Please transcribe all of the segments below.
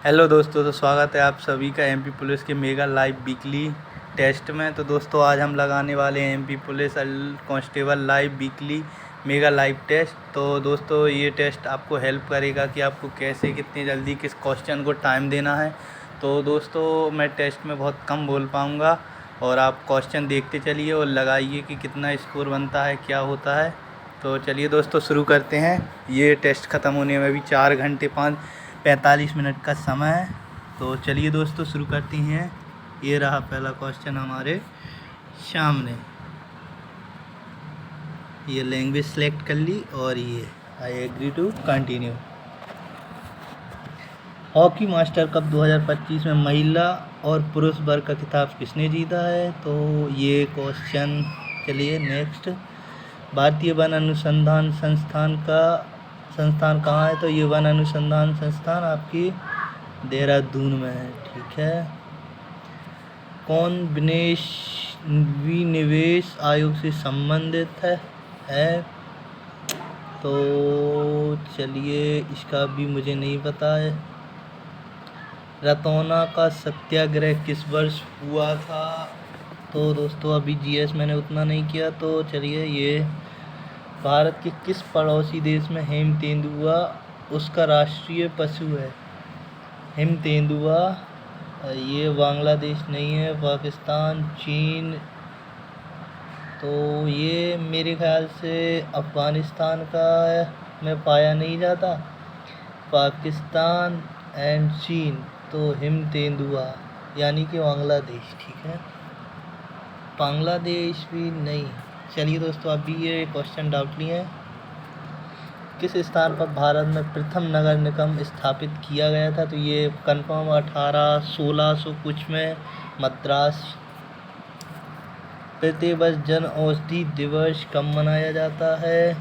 Hello दोस्तों, तो स्वागत है आप सभी का एमपी पुलिस के मेगा लाइव वीकली टेस्ट में। तो दोस्तों आज हम लगाने वाले हैं MP police constable live weekly mega live test. तो दोस्तों ये टेस्ट आपको हेल्प करेगा कि आपको कैसे कितनी जल्दी किस क्वेश्चन को टाइम देना है। तो दोस्तों मैं टेस्ट में बहुत कम बोल पाऊँगा और आप क्वेश्चन देखते चलिए और लगाइए कि कितना स्कोर बनता है, क्या होता है। तो चलिए दोस्तों शुरू करते हैं। ये टेस्ट ख़त्म होने में भी 4 घंटे 45 मिनट का समय है। तो चलिए दोस्तों शुरू करते हैं। ये रहा पहला क्वेश्चन हमारे सामने। ये लैंग्वेज सेलेक्ट कर ली और ये I agree to continue. Hockey master cup 2025 में महिला और पुरुष वर्ग का खिताब किसने जीता है? तो ये क्वेश्चन, चलिए नेक्स्ट। भारतीय वन अनुसंधान संस्थान कहाँ है? तो ये वन अनुसंधान संस्थान आपकी देहरादून में है। ठीक है। कौन विनिवेश आयोग से संबंधित है? तो चलिए इसका भी मुझे नहीं पता है। रतौना का सत्याग्रह किस वर्ष हुआ था? तो दोस्तों अभी जीएस मैंने उतना नहीं किया, तो चलिए ये भारत के किस पड़ोसी देश में हेम तेंदुआ उसका राष्ट्रीय पशु है? हेम तेंदुआ ये बांग्लादेश नहीं है, पाकिस्तान, चीन। तो ये मेरे ख्याल से अफ़गानिस्तान का में पाया नहीं जाता, पाकिस्तान एंड चीन। तो हिम तेंदुआ यानी कि बांग्लादेश। ठीक है, बांग्लादेश भी नहीं। चलिए दोस्तों अभी ये क्वेश्चन डाउट लिए हैं। किस स्थान पर भारत में प्रथम नगर निगम स्थापित किया गया था? तो ये कंफर्म 1600 कुछ में मद्रास। प्रतिवर्ष जन औषधि दिवस कब मनाया जाता है?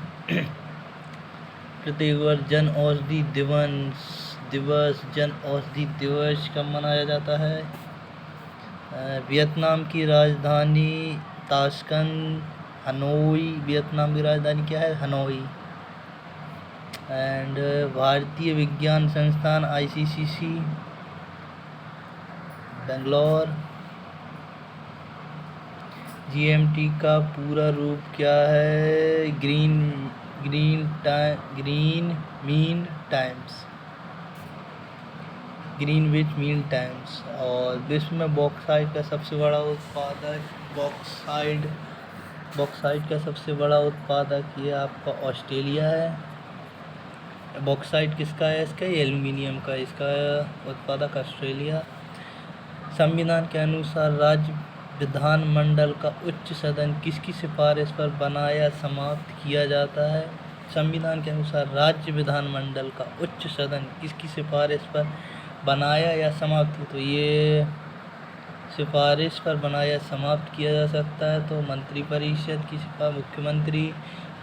प्रतिवर्ष जन औषधि दिवस कब मनाया जाता है? वियतनाम की राजधानी ताशकंद, हनोई। वियतनाम की राजधानी क्या है? हनोई। एंड भारतीय विज्ञान संस्थान ICCC बेंगलोर। GMT का पूरा रूप क्या है? Greenwich mean times. और विश्व में बॉक्साइट का सबसे बड़ा उत्पादक बॉक्साइट का सबसे बड़ा उत्पादक ये आपका ऑस्ट्रेलिया है। बॉक्साइट किसका है? इसका एल्युमिनियम का, इसका उत्पादक ऑस्ट्रेलिया। संविधान के अनुसार राज्य विधानमंडल का उच्च सदन किसकी सिफारिश पर बनाया समाप्त किया जाता है? संविधान के अनुसार राज्य विधानमंडल का उच्च सदन किसकी सिफारिश पर बनाया या समाप्त? तो ये सिफारिश पर बनाया समाप्त किया जा सकता है तो मंत्रिपरिषद की सिफारिश, मुख्यमंत्री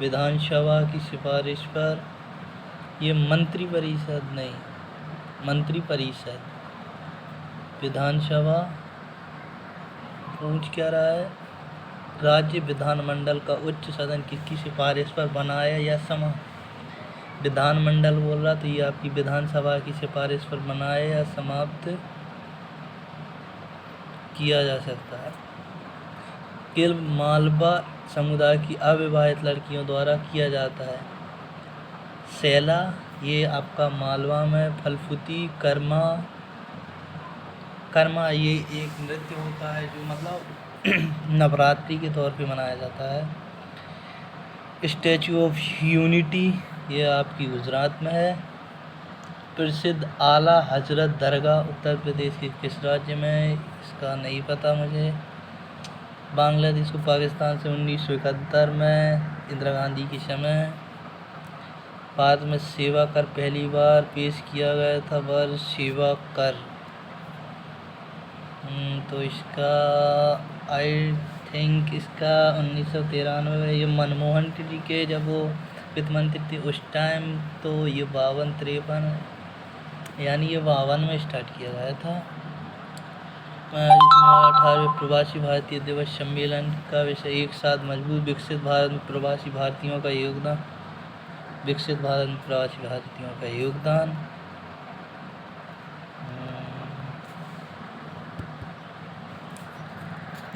विधानसभा की सिफारिश पर। ये मंत्रिपरिषद नहीं, मंत्रिपरिषद। विधानसभा पूछ क्या रहा है? राज्य विधानमंडल का उच्च सदन किसकी सिफारिश पर बनाया या समाप्त? विधानमंडल बोल रहा, तो ये आपकी विधानसभा की सिफारिश पर बनाया या समाप्त किया जा सकता है। किल मालवा समुदाय की अविवाहित लड़कियों द्वारा किया जाता है। सेला ये आपका मालवा में। फलफुती कर्मा ये एक नृत्य होता है जो मतलब नवरात्रि के तौर पे मनाया जाता है। स्टैचू ऑफ यूनिटी ये आपकी गुजरात में है। प्रसिद्ध आला हजरत दरगाह उत्तर प्रदेश के किस राज्य में है? इसका नहीं पता मुझे। बांग्लादेश को पाकिस्तान से 1971 में इंदिरा गांधी के समय। भारत में सेवा कर पहली बार पेश किया गया था, वर्ष सेवा कर। तो इसका आई थिंक इसका 1993 में। ये मनमोहन जी के जब वो वित्त मंत्री थे उस टाइम, तो ये 52-53 यानी ये 52 में स्टार्ट किया गया था। 18वें प्रवासी भारतीय दिवस सम्मेलन का विषय एक साथ मजबूत विकसित भारत में प्रवासी भारतीयों का योगदान। विकसित भारत में प्रवासी भारतीयों का योगदान।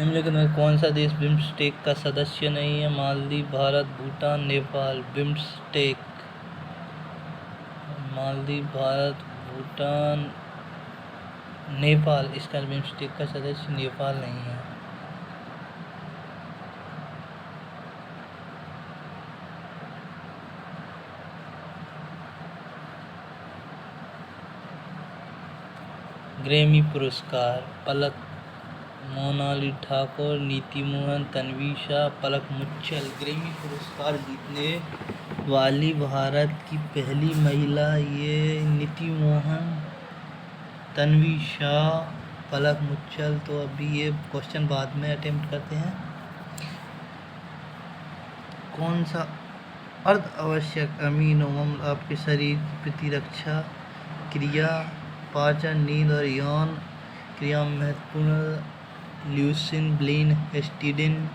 निम्नलिखित में कौन सा देश बिम्स्टेक का सदस्य नहीं है? मालदीव, भारत, भूटान, नेपाल। बिम्स्टेक, मालदीव, भारत, भूटान, नेपाल। इसका बिम्स्टेक का सदस्य नेपाल नहीं है। ग्रैमी पुरस्कार: पलक, मोनाली ठाकुर, नीति मोहन, तन्वी शाह, पलक मुच्छल। ग्रैमी पुरस्कार जीतने वाली भारत की पहली महिला ये नीति मोहन, तन्वी शाह, पलक मुच्छल। तो अभी ये क्वेश्चन बाद में अटेम्प्ट करते हैं। कौन सा अर्ध आवश्यक अमीनो अम्ल आपके शरीर की प्रतिरक्षा क्रिया, पाचन, नींद और यौन क्रिया में महत्वपूर्ण? Leucine, ब्लिन, histidine.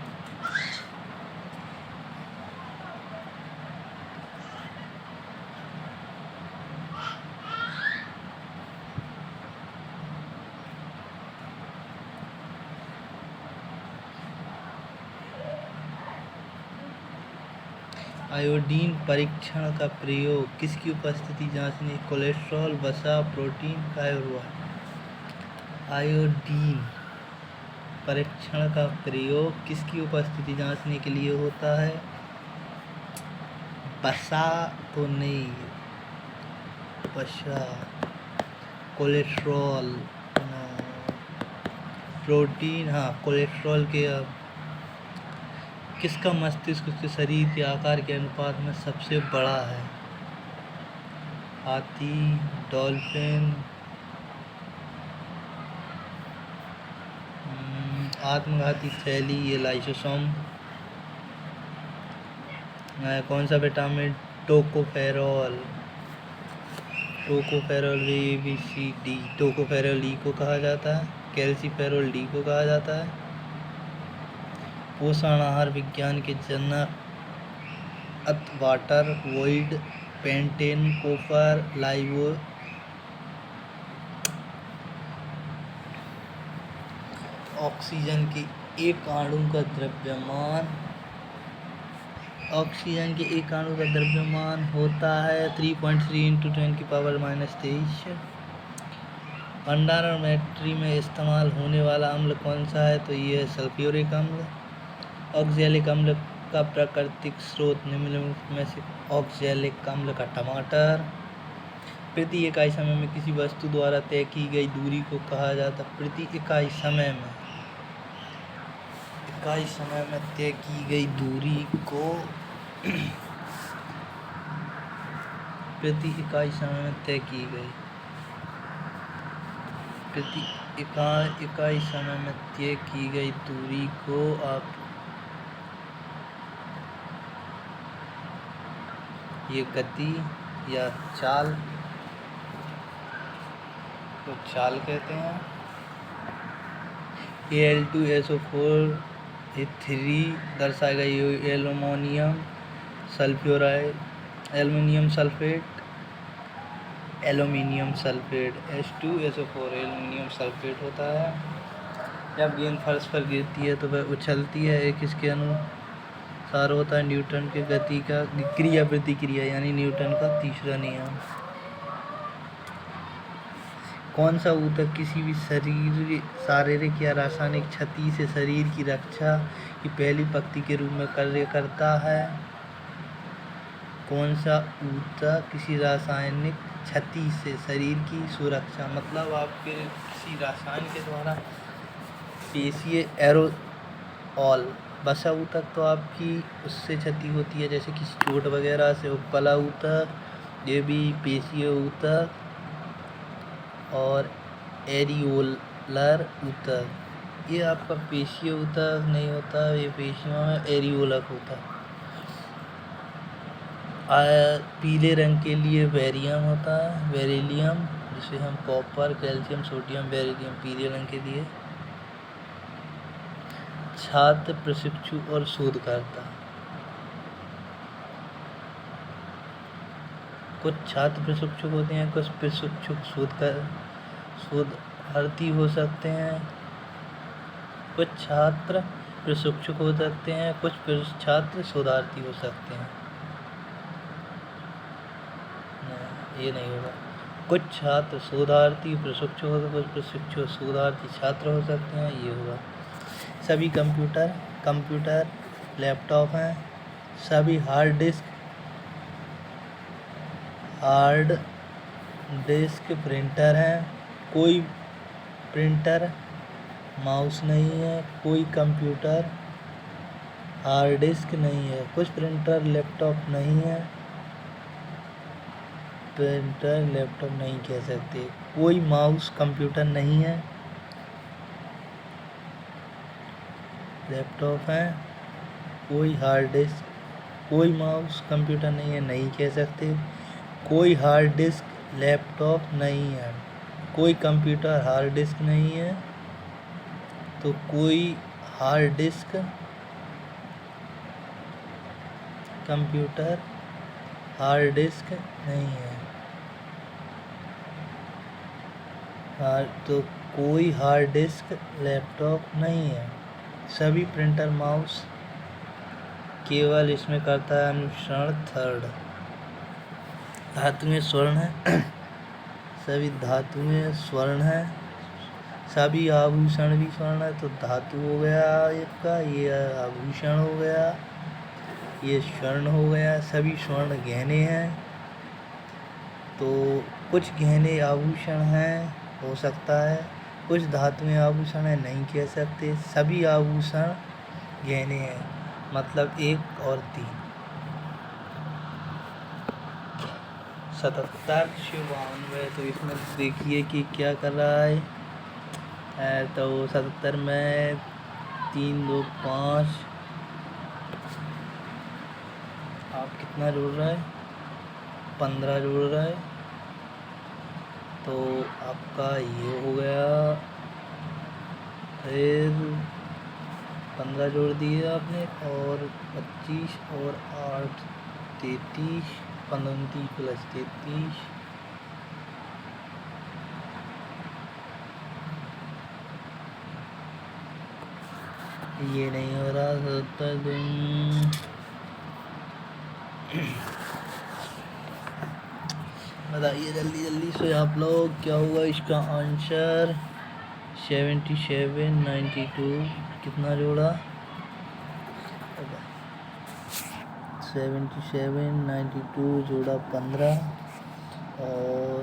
आयोडीन परीक्षण का प्रयोग किसकी उपस्थिति जांचने? कोलेस्ट्रॉल, वसा, प्रोटीन, थायरॉइड। आयोडीन परीक्षण का प्रयोग किसकी उपस्थिति जांचने के लिए होता है? वसा तो नहीं, वसा, कोलेस्ट्रॉल, प्रोटीन, हाँ कोलेस्ट्रॉल के। किसका मस्तिष्क उसके शरीर के आकार के अनुपात में सबसे बड़ा है? हाथी, डॉल्फिन, आत्मघाती थैली, ये लाइसोसोम। कौन सा vitamin? Tocopherol. Tocopherol A B C D. Tocopherol E को कहा जाता है, कैल्सीफेरोल डी को कहा जाता है। पोषण आहार विज्ञान के जनक? अतवाटर, वोइड, पेंटेन, कोफर, लाइवो। ऑक्सीजन के एक अणु का द्रव्यमान, ऑक्सीजन के एक अणु का द्रव्यमान होता है 3.3 × 10⁻⁻23। भंडारण में इस्तेमाल होने वाला अम्ल कौन सा है? तो ये है सल्फ्यूरिक अम्ल। ऑक्जेलिक अम्ल का प्राकृतिक स्रोत निम्नलिखित में से ऑक्जेलिक अम्ल का टमाटर। प्रति इकाई समय में किसी वस्तु द्वारा तय की गई दूरी को कहा जाता है? प्रति इकाई समय में, इकाई समय में तय की गई दूरी को प्रति इकाई समय में तय की गई, प्रति इकाई समय में तय की गई दूरी को आप ये गति या चाल को चाल कहते हैं। Al2SO4 3 दर्शाएगा ये aluminium sulphuride, aluminium sulphate, aluminium sulphate. H2SO4 aluminium sulphate होता है। जब गेंद फर्श पर गिरती है तो वह उछलती है, एक इसके अनुसार होता है न्यूटन के गति का क्रिया प्रतिक्रिया यानी न्यूटन का तीसरा नियम। कौन सा ऊतक किसी भी शारीरिक या रासायनिक क्षति से शरीर की रक्षा की पहली पंक्ति के रूप में कार्य करता है? कौन सा ऊतक किसी रासायनिक क्षति से शरीर की सुरक्षा, मतलब आपके किसी रसायन के द्वारा पेशीय एरोसोल, वसा ऊतक तो आपकी उससे क्षति होती है जैसे किसी चोट वगैरह से। उपकला ऊतक, ये भी पेशीय ऊतक। और एरियोलर ऊतक, ये आपका पेशीय ऊतक नहीं होता, ये पेशियों में एरियोलर होता। पीले रंग के लिए बेरियम होता है, बेरिलियम, जिसे हम कॉपर, कैल्शियम, सोडियम, बेरिलियम पीले रंग के लिए। छात्र, प्रशिक्षु और शोधकर्ता। कुछ छात्र प्रशिक्षक होते हैं, कुछ प्रशिक्षक शोधार्थी हो सकते हैं। कुछ छात्र प्रशिक्षक हो सकते हैं, कुछ छात्र शोधार्थी हो सकते हैं। नहीं, ये नहीं होगा। कुछ छात्र शोधार्थी प्रशिक्षक हो, कुछ प्रशिक्षक शोधार्थी छात्र हो सकते हैं, ये होगा। सभी कंप्यूटर लैपटॉप हैं। सभी हार्ड डिस्क प्रिंटर हैं। कोई प्रिंटर माउस नहीं है। कोई कंप्यूटर हार्ड डिस्क नहीं है। कुछ प्रिंटर लैपटॉप नहीं है। प्रिंटर लैपटॉप नहीं कह सकते। कोई माउस कंप्यूटर नहीं है। लैपटॉप है। कोई हार्ड डिस्क, कोई माउस कंप्यूटर नहीं है, नहीं कह सकते। कोई हार्ड डिस्क लैपटॉप नहीं है। कोई कंप्यूटर हार्ड डिस्क नहीं है, तो कोई hard disk computer hard disk नहीं है। तो कोई हार्ड डिस्क लैपटॉप नहीं है। सभी प्रिंटर माउस केवल इसमें करता है अनुसरण। थर्ड, धातुएं स्वर्ण है। सभी धातुएं स्वर्ण है। सभी आभूषण भी स्वर्ण है, तो धातु हो गया एक का, ये आभूषण हो गया, ये स्वर्ण हो गया। सभी स्वर्ण गहने हैं, तो कुछ गहने आभूषण हैं, हो सकता है। कुछ धातुएं आभूषण है, नहीं कह सकते। सभी आभूषण गहने हैं, मतलब 1 और 3। 77 से 92, तो इसमें देखिए कि क्या कर रहा है। तो 77 में 3 2 5, आप कितना जोड़ रहा है? 15 जोड़ रहा है, तो आपका ये हो गया। फिर 15 जोड़ दिए आपने, और 25 और 8 33, 29 प्लस 33, ये नहीं हो रहा। 77 दिन बताइए जल्दी जल्दी से आप लोग, क्या होगा इसका आंसर? 77 92, कितना जोड़ा? 77 92 जोड़ा 15, और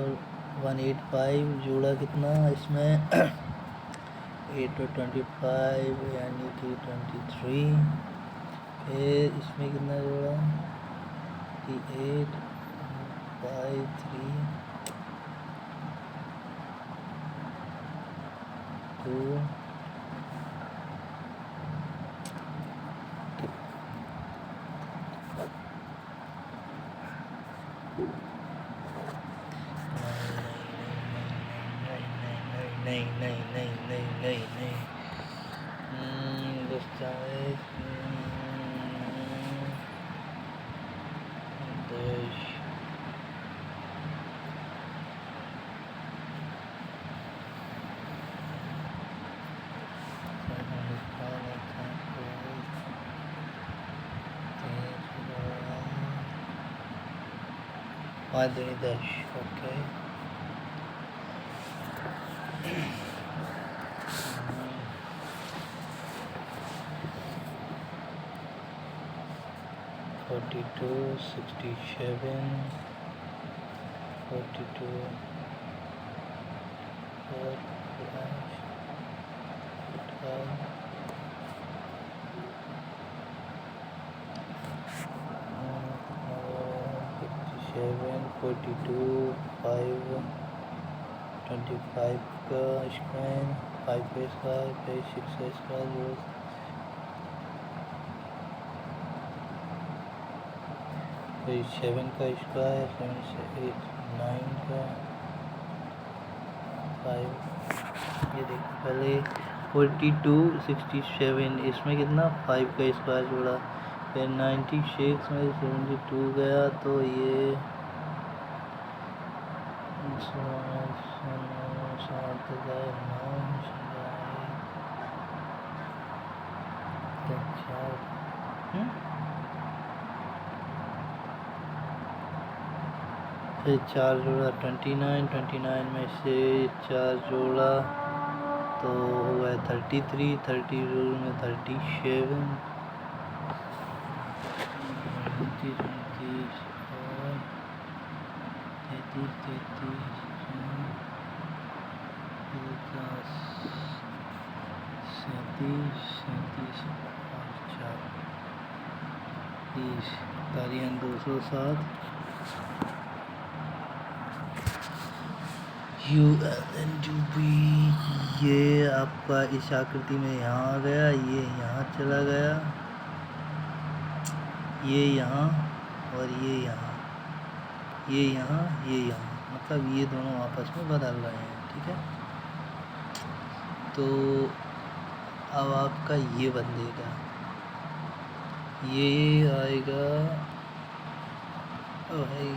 185 जोड़ा कितना इसमें? 8 और 25 यानी कि 23। फिर इसमें कितना जोड़ा? 8 5 3 2 नहीं नहीं नहीं नहीं नहीं नहीं, बस चाहे 10। Why do you dash? Okay. 42 67 42 4 42 5 25 का स्क्वायर, 5 का स्क्वायर, फिर 6 का स्क्वायर, फिर 7 का स्क्वायर, 7 से 8 9 का 5। ये देखो पहले 42 67, इसमें कितना 5 का स्क्वायर जोड़ा। फिर 96 में 72 गया, तो ये 7 9 तो चार, फिर 4 जोड़ा 29, 29 में से 4 जोड़ा तो हो गया 33, 30 में 37, 29, 29 और 33, 33, 50, 37, 37 और 4, 30, तालियां 207। ULNUB ये आपका इस आकृति में यहाँ आ गया, ये यहाँ चला गया, ये यहाँ और ये यहाँ, ये यहाँ, ये यहाँ, मतलब ये दोनों आपस में बदल रहे हैं। ठीक है, तो अब आपका ये बदलेगा, ये आएगा, ओ भाई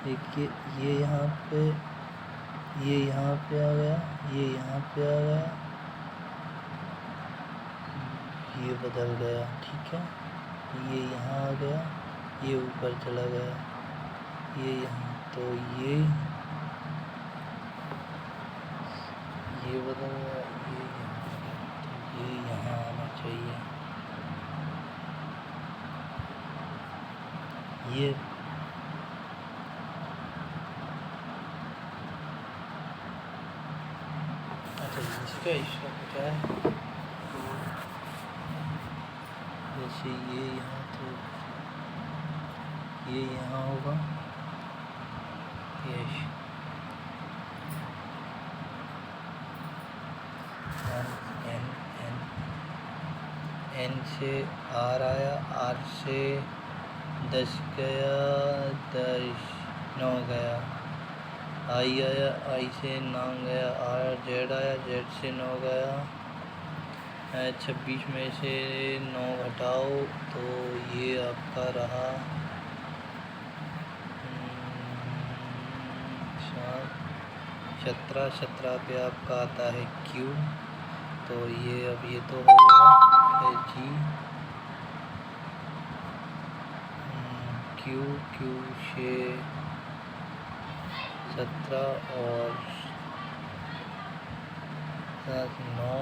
देखिए, ये यहाँ पे, ये यहाँ पे आ गया, ये यहाँ पे आ गया, ये बदल गया। ठीक है, ये यहाँ आ गया, ये ऊपर चला गया, ये यहाँ, तो ये बदल गया, ये यहाँ, तो ये यहाँ आना चाहिए, ये अच्छा इसका क्या है, जैसे ये यहाँ, तो ये यहाँ होगा, यश एन से आर आया, आर से 10 गया, 10 9 गया, आई आया, आई से 9 गया, आर जेड आया, जेड से 9 गया, 26 में से 9 घटाओ तो ये आपका रहा 17, 17 पे आपका आता है क्यू, तो ये अब ये तो हो गया, जी क्यू, क्यू से 17 और 9,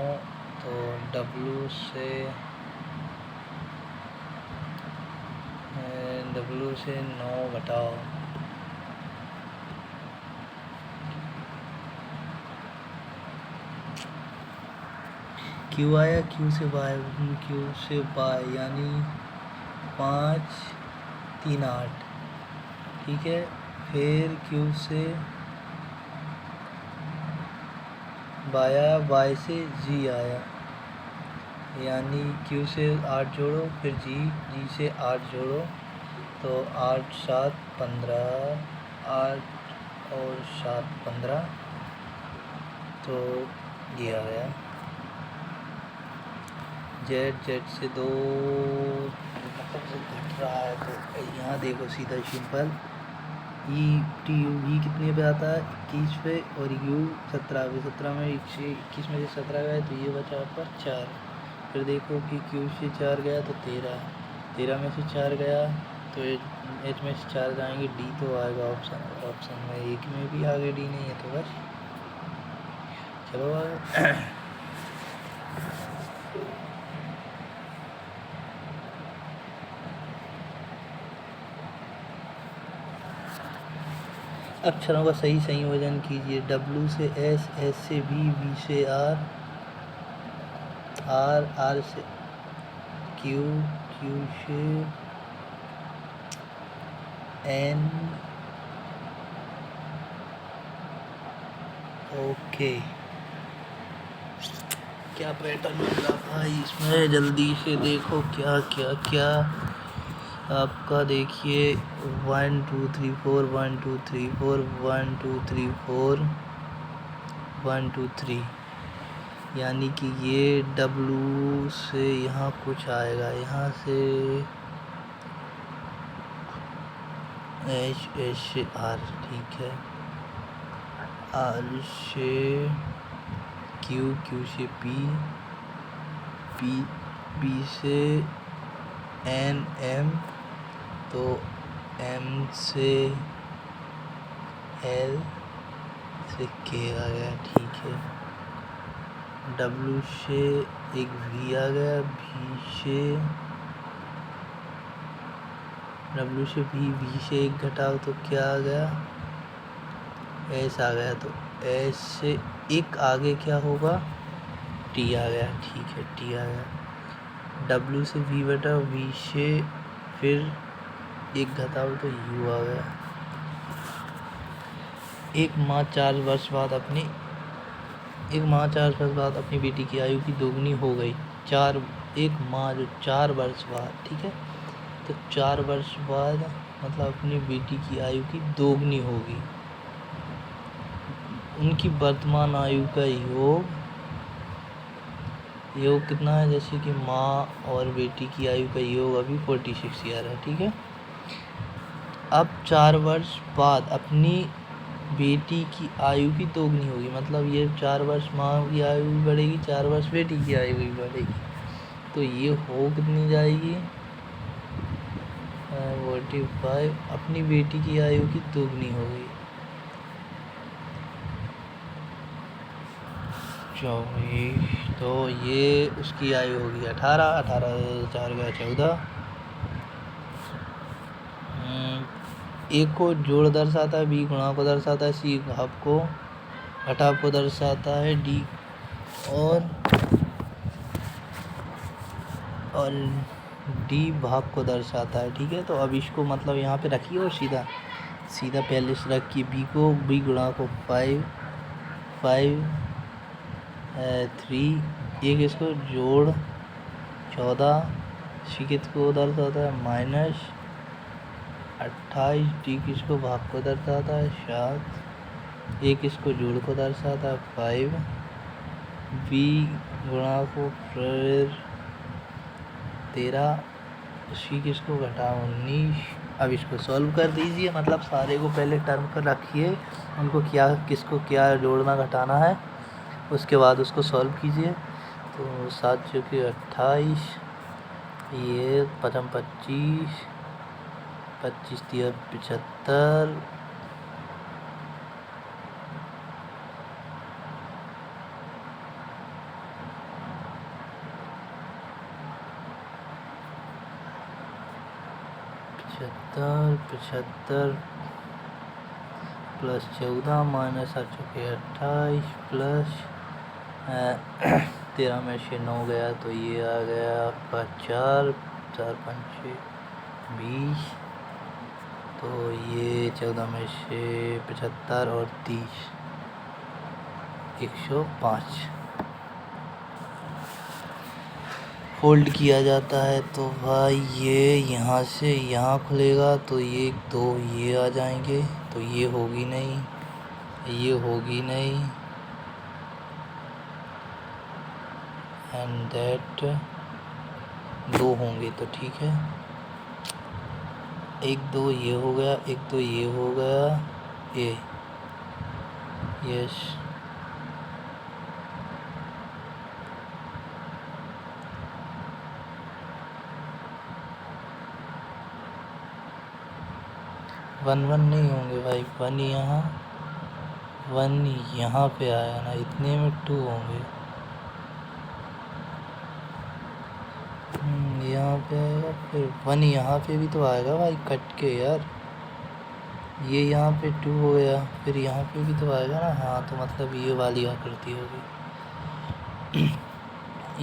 तो W से 9 घटाओ, क्यू आया, क्यू से बाय यानी 5 3 8। ठीक है, फिर क्यू से बाय आया, बाय से जी आया, यानी क्यू से 8 जोड़ो, फिर जी से 8 जोड़ो, तो 8 7 15, 8 और 7 15, तो ये आया। जेड से 2 मतलब से घट रहा है, तो यहाँ देखो सीधा सिंपल, ई कितने पे आता है 21 पे, और यू 17 पे, 17 में 21 में से 17 गया तो ये बचा आपका 4। फिर देखो कि क्यू से 4 गया तो 13 में से 4 गया तो एच में से 4 जाएंगे, डी तो आएगा ऑप्शन में, एक में भी आगे डी नहीं है, तो बस चलो आगे। अक्षरों का सही संयोजन कीजिए, W से S, S से V, V से R, R से Q, Q से N, ओके। क्या पैटर्न मिल रहा भाई इसमें, जल्दी से देखो क्या क्या क्या आपका, देखिए 1 2 3 4, 1 2 3 4, 1 2 3 4, 1 2 3, यानी कि ये W से यहाँ कुछ आएगा, यहाँ से H से R। ठीक है, आर से क्यू, क्यू से पी, पी से एन, एम, तो एम से एल से के आ गया, ठीक है। डब्ल्यू से एक वी आ गया, डब्ल्यू से वी से एक घटाओ तो क्या आ गया, एस आ गया, तो एस से एक आगे क्या होगा, टी आ गया, ठीक है, टी आ गया। डब्ल्यू से वी बटा वी से फिर एक घटाओ तो यू आ गया। एक माह 4 वर्ष बाद अपनी बेटी की आयु की दोगुनी हो गई। एक माह जो 4 वर्ष बाद, ठीक है, तो 4 वर्ष बाद मतलब अपनी बेटी की आयु की दोगुनी होगी। उनकी वर्तमान आयु का योग कितना है, जैसे कि माँ और बेटी की आयु का योग अभी 46 ईयर है, ठीक है। अब 4 वर्ष बाद अपनी बेटी की आयु की दोगुनी होगी, मतलब ये 4 वर्ष माँ की आयु भी बढ़ेगी, 4 वर्ष बेटी की आयु भी बढ़ेगी, तो ये हो कितनी जाएगी, 45, अपनी बेटी की आयु की दोगुनी होगी। तो ये उसकी आयु होगी 18, 4 गया 14। ए को जोड़ दर्शाता है, बी गुणा को दर्शाता है, सी भाव को घटाव को दर्शाता है, डी और डी भाव को दर्शाता है, ठीक है। तो अब इसको मतलब यहाँ पे रखिए और सीधा पहले से रखिए। बी गुणा को 5, 3, एक इसको जोड़ 14, सी किसको दर्शाता है -28, डी किसको भाग को दर्शाता है 7, एक इसको जोड़ को दर्शाता है 5, बी गुणा को फिर 13, सी किसको घटाओ 19। अब इसको सॉल्व कर दीजिए, मतलब सारे को पहले टर्म पर रखिए, उनको किसको क्या जोड़ना घटाना है, उसके बाद उसको सॉल्व कीजिए। तो 7 चौके 28, ये 5 25, 25 3 75, 75 प्लस 14 माइनस 8 चौके 28 प्लस 13 में से 9 गया, तो ये आ गया आपका 4 5 20, तो ये 14 में से 75 और 30 105 फोल्ड किया जाता है। तो भाई ये यहाँ से यहाँ खुलेगा, तो ये 2 ये आ जाएंगे, तो ये होगी नहीं, एंड दैट 2 होंगे, तो ठीक है। 1 2 ये हो गया, 1 2 ये हो गया, ये यस, वन नहीं होंगे भाई, 1 यहाँ पे आया ना, इतने में 2 होंगे, यहाँ पे आएगा, फिर 1 यहाँ पे भी तो आएगा भाई कट के यार, ये यहाँ पे 2 हो गया, फिर यहाँ पे भी तो आएगा ना, हाँ, तो मतलब ये वाली आकृति होगी।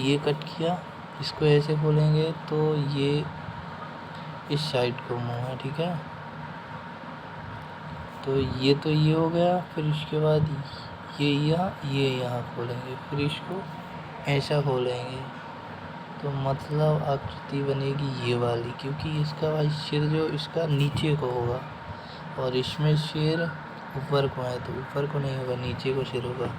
ये कट किया, इसको ऐसे खोलेंगे तो ये इस साइड को मुँह है, ठीक है। तो ये हो गया, फिर इसके बाद ये यहाँ खोलेंगे, फिर इसको ऐसा खोलेंगे, तो मतलब आकृति बनेगी ये वाली, क्योंकि इसका भाई सिर जो इसका नीचे को होगा और इसमें सिर ऊपर को है, तो ऊपर को नहीं होगा, नीचे को सिर होगा।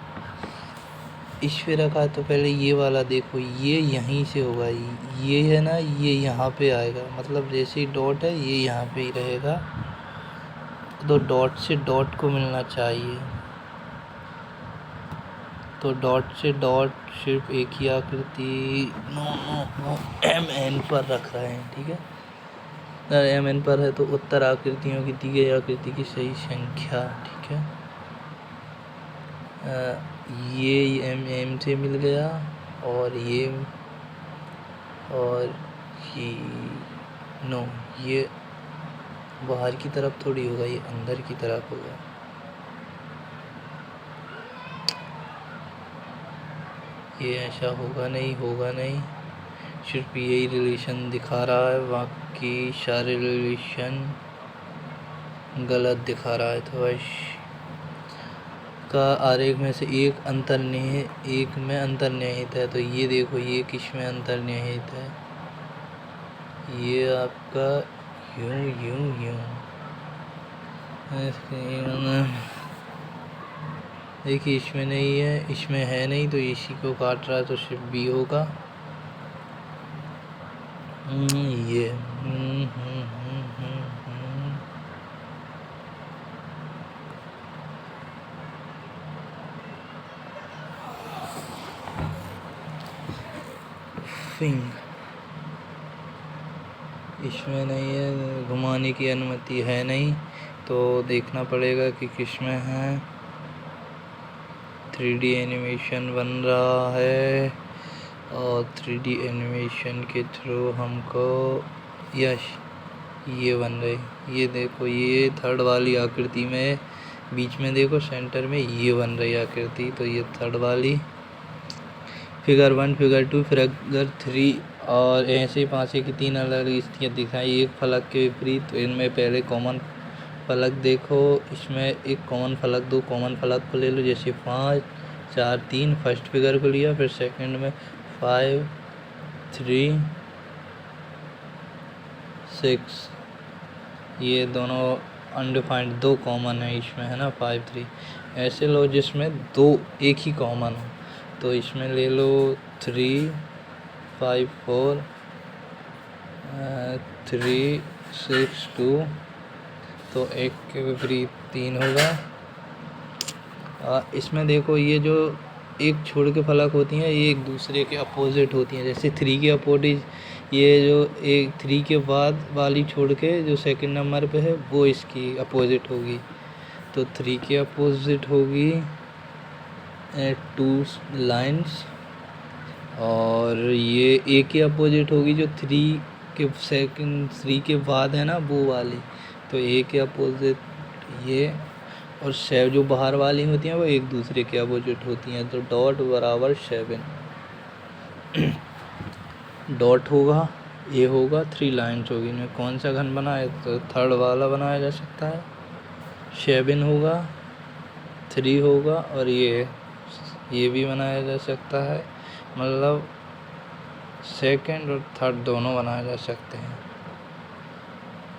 इस पे रखा है तो पहले ये वाला देखो, ये यहीं से होगा, ये है ना, ये यहाँ पे आएगा, मतलब जैसे ही डॉट है ये यहाँ पे ही रहेगा, तो डॉट से डॉट को मिलना चाहिए, तो डॉट से डॉट सिर्फ एक ही आकृति no no no M N पर रख रहे हैं, ठीक है। अगर एम एन पर है तो उत्तर आकृतियों की दी गई आकृति की सही संख्या, ठीक है। ये एम एम से मिल गया और ये नो, ये बाहर की तरफ थोड़ी होगा, ये अंदर की तरफ होगा। ये ऐसा होगा नहीं, सिर्फ यही रिलेशन दिखा रहा है, बाकी सारे रिलेशन गलत दिखा रहा है। तो का आरेख में से एक में अंतर्निहित है, तो ये देखो ये किस में अंतर्निहित है, ये आपका यूं देखिए इसमें नहीं है, इसमें है नहीं, तो इसी को काट रहा है, तो सिर्फ बी होगा। ये फिंग इसमें नहीं है, घुमाने की अनुमति है नहीं, तो देखना पड़ेगा कि किस में है। 3D एनिमेशन बन रहा है और 3D एनिमेशन के थ्रू हमको यश ये बन रही, ये देखो ये थर्ड वाली आकृति में बीच में देखो सेंटर में ये बन रही आकृति, तो ये थर्ड वाली फिगर 1 फिगर 2 फिगर 3 और ऐसे 5 की 3 अलग अलग स्थितियाँ दिखाई एक फलक के विपरीत। तो इनमें पहले कॉमन फलक देखो, इसमें एक कॉमन फलक, दो कॉमन फलक को ले लो, जैसे 5 4 3 फर्स्ट फिगर को लिया, फिर सेकंड में 5 3 6, ये दोनों अनडिफाइंड दो कॉमन है इसमें, है ना, 5 3। ऐसे लो जिसमें दो एक ही कॉमन हो, तो इसमें ले लो 3 5 4 3 6 2, तो एक के विपरीत 3 होगा। इसमें देखो ये जो एक छोड़ के फलक होती हैं ये एक दूसरे के अपोजिट होती हैं, जैसे 3 के अपोजिट, ये जो एक 3 के बाद वाली छोड़ के जो सेकंड नंबर पे है वो इसकी अपोजिट होगी, तो 3 के अपोजिट होगी 2 लाइन्स, और ये ए के अपोजिट होगी जो 3 के बाद है ना वो वाली, तो ए के अपोजिट ये, और 7 जो बाहर वाली होती हैं वो एक दूसरे के अपोजिट होती हैं, तो डॉट बराबर 7 डॉट होगा, ये होगा 3 लाइन्स होगी। इनमें कौन सा घन बना है, तो थर्ड वाला बनाया जा सकता है, 7 होगा 3 होगा, और ये भी बनाया जा सकता है, मतलब सेकंड और थर्ड दोनों बनाए जा सकते हैं।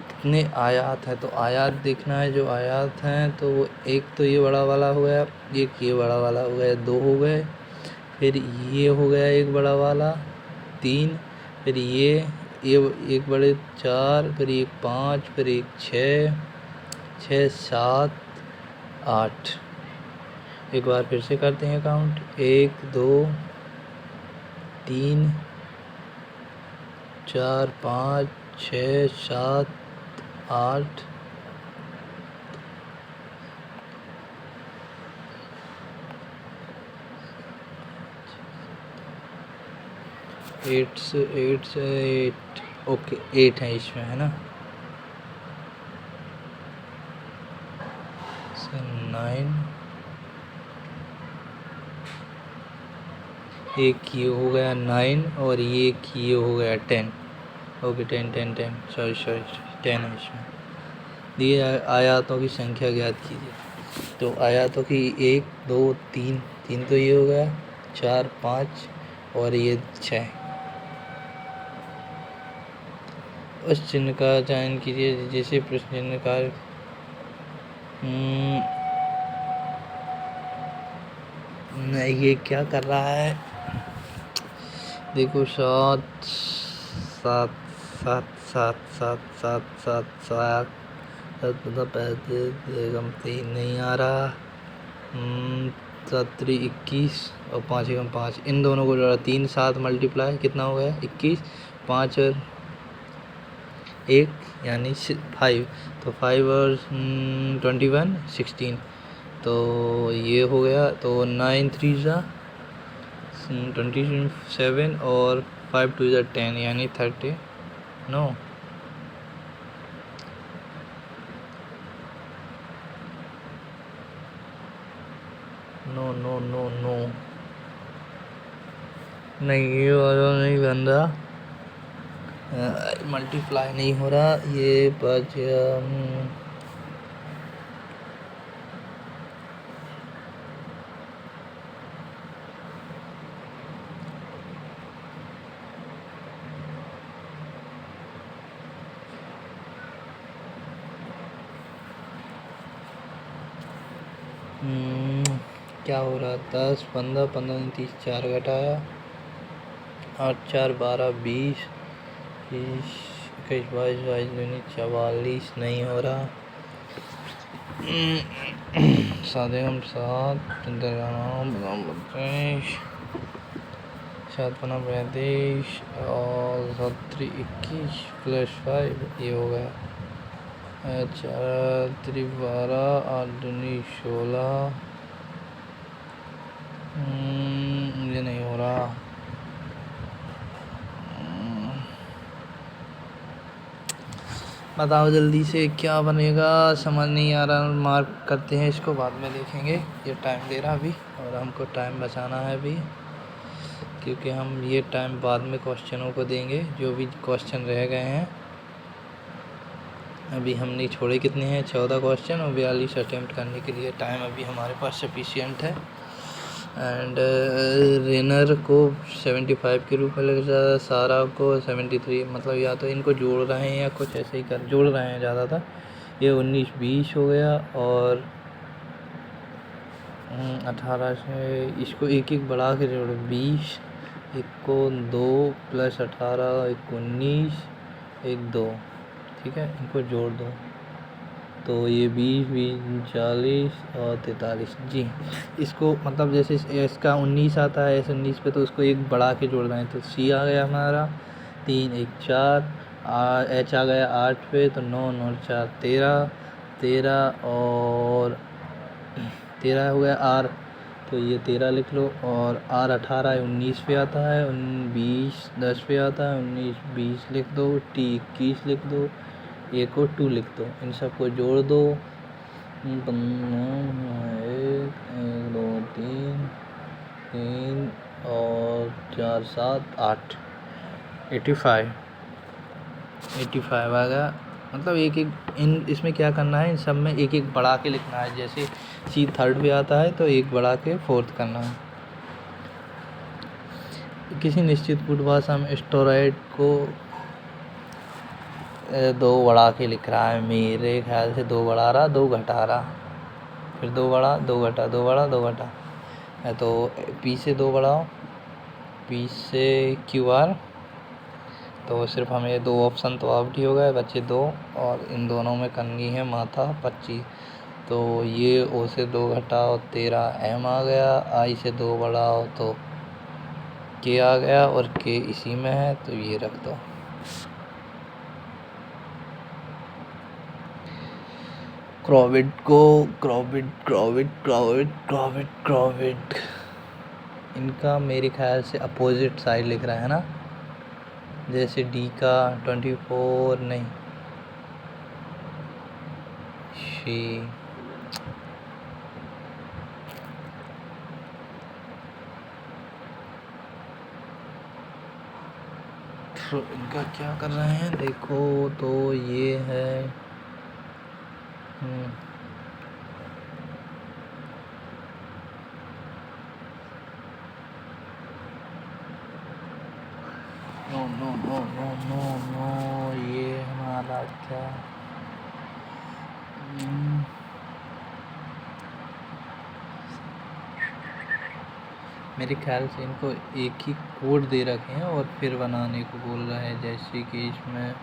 कितने आयात है, तो आयात देखना है, जो आयात हैं तो वो एक तो ये बड़ा वाला हो गया, एक ये बड़ा वाला हो गया, 2 हो गए, फिर ये हो गया एक बड़ा वाला 3, फिर ये एक बड़े 4, फिर एक 5, फिर एक 6 7 8। एक बार फिर से करते हैं काउंट, 1 2 3 4 5 6 7 8 8 ओके 8 है इसमें, है ना, 9, एक ये हो गया 9 और ये हो गया 10, ओके 10 सॉरी 10 है इसमें। दिए आयातों की संख्या ज्ञात कीजिए, तो आयातों की 1 2 3 तो ये हो गया, 4 5 और ये 6। उस चिन्ह का चयन कीजिए जैसे प्रश्न चिन्ह का ये क्या कर रहा है, देखो 7 7 7 7 7 7 7 7 7 नहीं आ रहा, सात त्री 21 और 5 एकम 5, इन दोनों को जोड़ा 3 7 मल्टीप्लाई कितना हो गया 21, 5 और 1 यानी 5, तो 5 और 21 16, तो ये हो गया। तो 9 3 27 और 5 2 10 यानी 30 no no no no no नहीं, ये वाला नहीं बन रहा, मल्टीप्लाई नहीं हो रहा, ये बच क्या हो रहा, 10 15 15 30 4 घटाया, 8 4 12 20 21 22 22 44 नहीं हो रहा, 7 एकम 7 7 15 35 और 7 21 प्लस 5 ये हो गया 4 3 12 8 2 16, ये नहीं हो रहा, बताओ जल्दी से क्या बनेगा, समझ नहीं आ रहा, मार्क करते हैं इसको, बाद में देखेंगे, ये टाइम दे रहा अभी और हमको टाइम बचाना है अभी, क्योंकि हम ये टाइम बाद में क्वेश्चनों को देंगे, जो भी क्वेश्चन रह गए हैं। अभी हमने छोड़े कितने हैं 14 क्वेश्चन और 42 अटैम्प्ट करने के लिए टाइम अभी हमारे पास सफिशिएंट है। एंड रेनर को 75 के रूप में लग रहा है, सारा को 73, मतलब या तो इनको जोड़ रहे हैं या कुछ ऐसे ही कर जोड़ रहे हैं ज़्यादातर। ये 19 20 हो गया और 18 से इसको एक एक बढ़ा के जोड़ो, 20 एक को 2 प्लस 18 एक 19 एक 2, ठीक है, इनको जोड़ दो तो ये 20 20 40 और 43 जी। इसको मतलब जैसे इसका 19 आता है, ऐसे 19 पे तो उसको एक बढ़ा के जोड़ रहे हैं, तो सी आ गया हमारा 3 1 4, एच आ गया 8 पे, तो 9 9 4 13 13 और 13 हो गया आर, तो ये 13 लिख लो, और आर 18 19 पे आता है, 20 10 पे आता है, 19 20 लिख दो, टी 21 लिख दो, एक और 2 लिख दो, इन सबको जोड़ दो, 1 2 3 3 और 4 7 8 85 आ गया। मतलब एक एक इन इसमें क्या करना है, इन सब में एक एक बढ़ा के लिखना है, जैसे सी थर्ड पे आता है तो एक बढ़ा के फोर्थ करना है। किसी निश्चित गुण भाषा में स्टेरॉइड को 2 बढ़ा के लिख रहा है, मेरे ख्याल से 2 बढ़ा रहा 2 घटा रहा, फिर 2 बढ़ा 2 घटा 2 बढ़ा 2 घटा, तो पी से 2 बढ़ाओ, पी से क्यू आर, तो सिर्फ हमें 2 ऑप्शन तो आउट ही हो गए, बच्चे 2, और इन दोनों में करनी है माथा 25, तो ये ओ से 2 घटाओ 13 एम आ गया, आई से 2 बढ़ाओ तो के आ गया, और के इसी में है तो ये रख दो। क्रॉविड इनका मेरे ख्याल से अपोजिट साइड लिख रहा है ना, जैसे डी का 24 नहीं शी, तो इनका क्या कर रहे हैं देखो, तो ये है no no no no no no, ये हमारा क्या मेरे ख्याल से इनको एक ही कोड दे रखे हैं और फिर बनाने को बोल रहे हैं, जैसे कि इसमें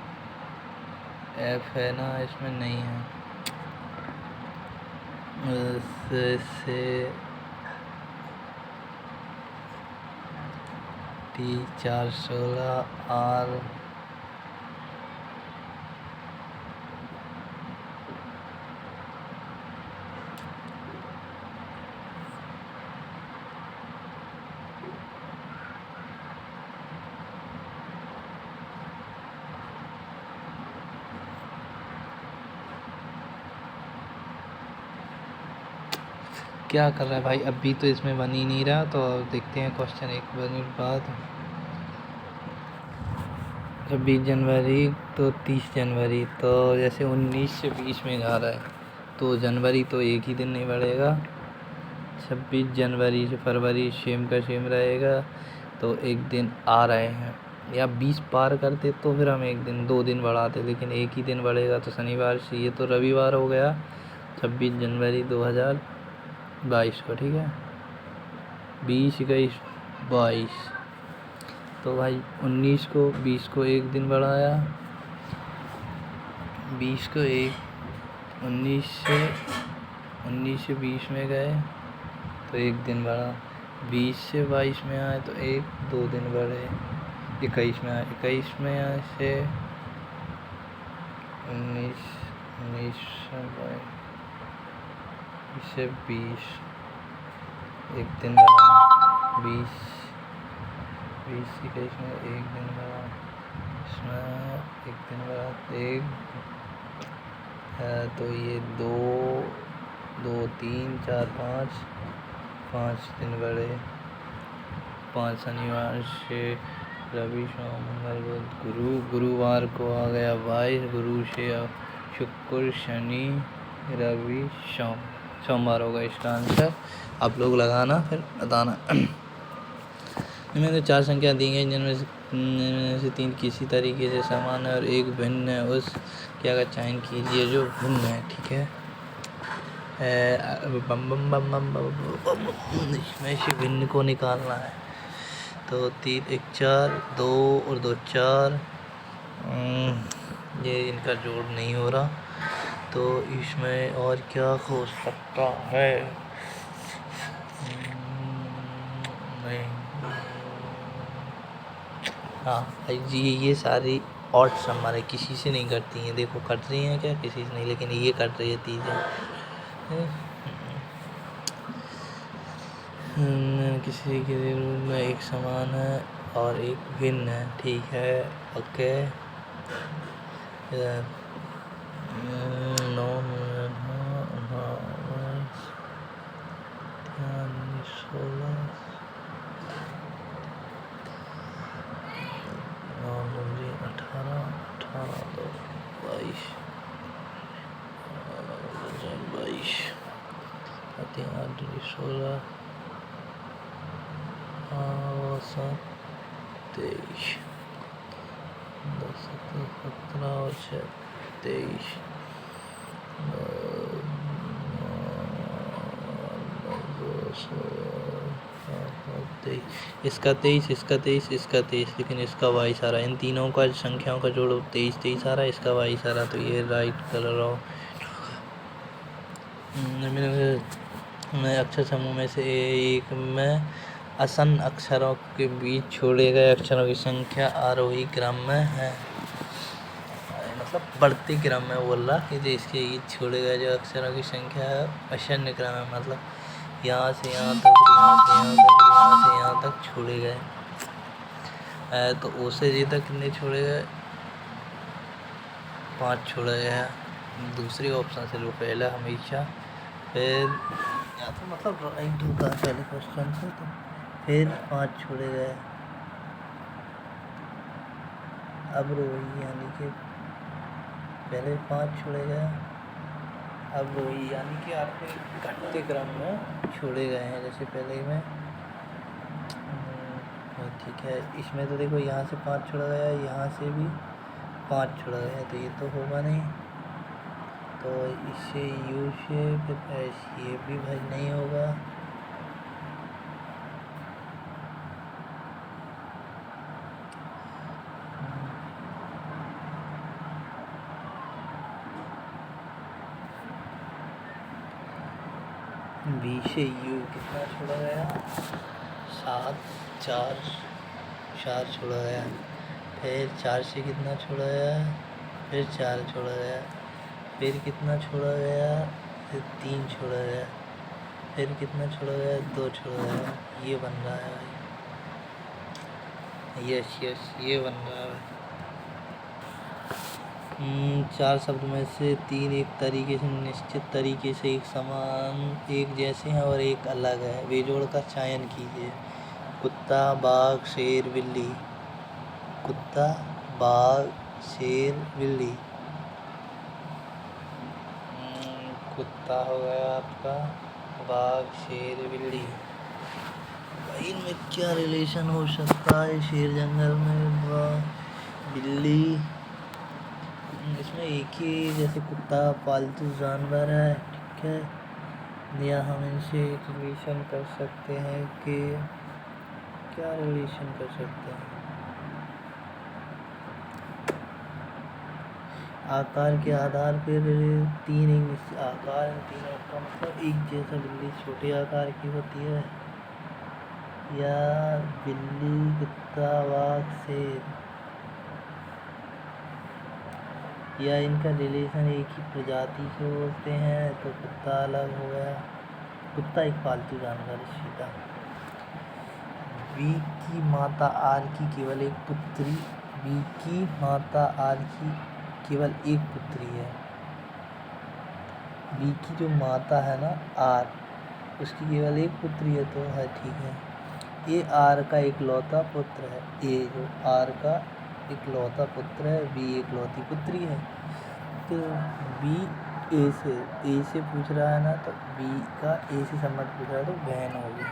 एफ है ना, इसमें नहीं है, से T416R क्या कर रहा है भाई? अभी तो इसमें बन ही नहीं रहा, तो देखते हैं क्वेश्चन एक मिनट बाद। 26 जनवरी तो 30 जनवरी, तो जैसे 19 से 20 में जा रहा है, तो जनवरी तो एक ही दिन नहीं बढ़ेगा। 26 जनवरी से फरवरी सेम का सेम रहेगा, तो एक दिन आ रहे हैं, या 20 पार करते तो फिर हम एक दिन 2 दिन बढ़ाते, लेकिन एक ही दिन बढ़ेगा, तो शनिवार से ये तो रविवार हो गया 26 जनवरी 2022 को, ठीक है। 20, 21, 22, तो भाई 19 को 20 को एक दिन बढ़ाया, 20 को एक 19 से 20 में गए तो एक दिन बढ़ा, 20 से 22 में आए तो 1-2 दिन बढ़े, 21 में आए, 21 में आए से 19 से 20 एक दिन बढ़ा, 20 से 21 में एक दिन बढ़ा, इसमें एक दिन बढ़ा, तो ये 2, 3, 4, 5 दिन बढ़े, 5 शनिवार से रवि सोम मंगल बुध गुरुवार को आ गया 22, गुरु से शुक्र शनि रवि सोमवार होगा इसका आंसर। आप लोग लगाना फिर बताना। इनमें तो 4 संख्या दी गई जिनमें से 3 किसी तरीके से समान है और एक भिन्न है, उस क्या का चयन कीजिए जो भिन्न है, ठीक है। इसमें से भिन्न को निकालना है, तो 3, 1, 4, 2 और 2, 4, ये इनका जोड़ नहीं हो रहा, तो इसमें और क्या हो सकता है? नहीं, हाँ जी, ये सारी ऑड नंबर है, किसी से नहीं कटती हैं, देखो कट रही हैं क्या? किसी से नहीं, लेकिन ये कट रही है 3 किसी के रूप में एक समान है और एक भिन्न है, ठीक है, ओके। 9 16 18 2 22 22 8 16 7 23 10 17 और 23 इसका 23, इसका 23, इसका 23, लेकिन इसका 22 आ रहा है। इन तीनों का संख्याओं का जोड़ 23 आ रहा है, इसका 22 आ रहा, तो ये राइट कलर ऑफ में अक्षर समूह में से एक में आसन अक्षरों के बीच छोड़े गए अक्षरों की संख्या आरोही क्रम में है, मतलब बढ़ते क्रम में बोल रहा कि जो इसके बीच छोड़े गए जो अक्षरों की संख्या है आसन्न क्रम में, मतलब यहाँ से यहाँ तक, यहाँ से यहाँ तक, यहाँ से यहाँ तक छोड़े गए, तो ओ से जी तक कितने छोड़े गए? 5 छोड़े गए, दूसरी ऑप्शन से लो पहला हमेशा, फिर या तो मतलब राइट होगा पहले क्वेश्चन से, तो फिर 5 छोड़े गए, अब रोही यानी कि पहले 5 छोड़े गए, अब रोही यानी कि आपके घटते क्रम में छोड़े गए हैं, जैसे पहले में, ठीक है। इसमें तो देखो यहाँ से 5 छोड़ा गया, यहाँ से भी 5 छोड़ा गया, तो ये तो होगा नहीं, तो इससे यू से फिर ये भी भाई नहीं होगा, बी से यू कितना छोड़ा गया? 7, 4, 4 छोड़ा गया, फिर 4 से कितना छोड़ा गया, फिर 4 छोड़ा गया, फिर कितना छोड़ा गया, फिर 3 छोड़ा गया, फिर कितना छोड़ा गया, 2 छोड़ा गया। ये बन रहा है भाई। यस यस, ये बन रहा है भाई। 4 शब्द में से 3 एक तरीके से निश्चित तरीके से एक समान एक जैसे हैं और एक अलग है। बेजोड़ का चयन कीजिए। कुत्ता, बाघ, शेर, बिल्ली। कुत्ता, बाघ, शेर, बिल्ली। कुत्ता हो गया आपका, बाघ, शेर, बिल्ली। भाई इनमें क्या रिलेशन हो सकता है? शेर जंगल में, बाघ, बिल्ली। इसमें एक ही, जैसे कुत्ता पालतू जानवर है, ठीक है, या हम इनसे एक रिलेशन कर सकते हैं कि क्या रिलेशन कर सकते हैं? आकार के आधार पर 3 आकार, 3 का मतलब एक जैसा। बिल्ली छोटे आकार की होती है, या बिल्ली, कुत्ता, बाघ, शेर, या इनका रिलेशन एक ही प्रजाति से होते हैं तो कुत्ता अलग हो गया। कुत्ता एक पालतू जानवर है, सीधा। बी की माता आर की केवल एक पुत्री। बी की माता आर की केवल एक पुत्री है। बी की जो माता है ना आर, उसकी केवल एक पुत्री है तो है, ठीक है। ए आर का इकलौता पुत्र है। ए जो आर का इकलौता पुत्र है, बी इकलौती पुत्री है। तो बी ए से पूछ रहा है ना, तो बी का ए से संबंध पूछ रहा है तो बहन होगी।